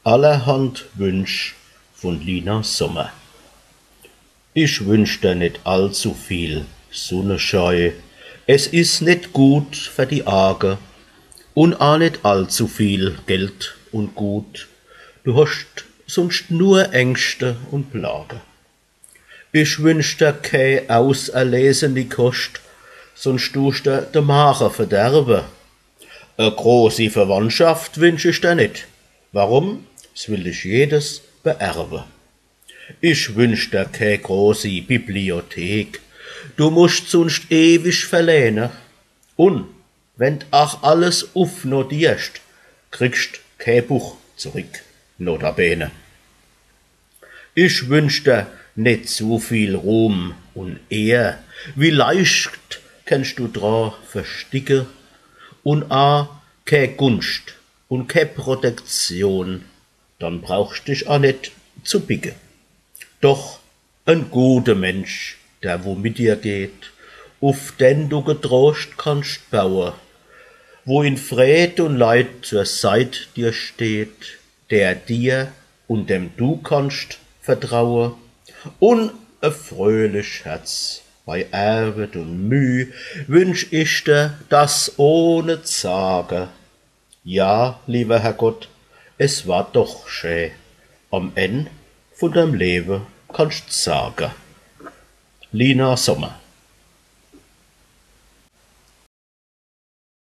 Allerhand Wünsch von Lina Sommer. Ich wünsch dir nicht allzu viel Sonnenschein. Es ist nicht gut für die Augen und auch nicht allzu viel Geld und Gut. Du hast sonst nur Ängste und Plagen. Ich wünsch dir kei auserlesene Kost, sonst tust dir de Magen verderben. E große Verwandtschaft wünsch ich dir nicht. Warum? Es will dich jedes beerben. Ich wünsch dir kei große Bibliothek. Du musst sonst ewig verlehnen. Und wenn auch alles aufnotierst, kriegst kei Buch zurück, notabene. Ich wünsch dir nicht zu viel Ruhm und Ehr. Wie leicht kannst du dra versticken und a kei Gunst und kei Protektion, dann brauchst dich a nicht zu bicken. Doch ein guter Mensch, der wo mit dir geht, auf den du getrost kannst bauen, wo in Fred und Leid zur Seit dir steht, der dir und dem du kannst vertrauen, und ein fröhlich Herz bei Arbeit und Müh wünsch ich dir das ohne Zagen. Ja, lieber Herrgott, es war doch schön. Am Ende von deinem Leben kannst sagen. Lina Sommer.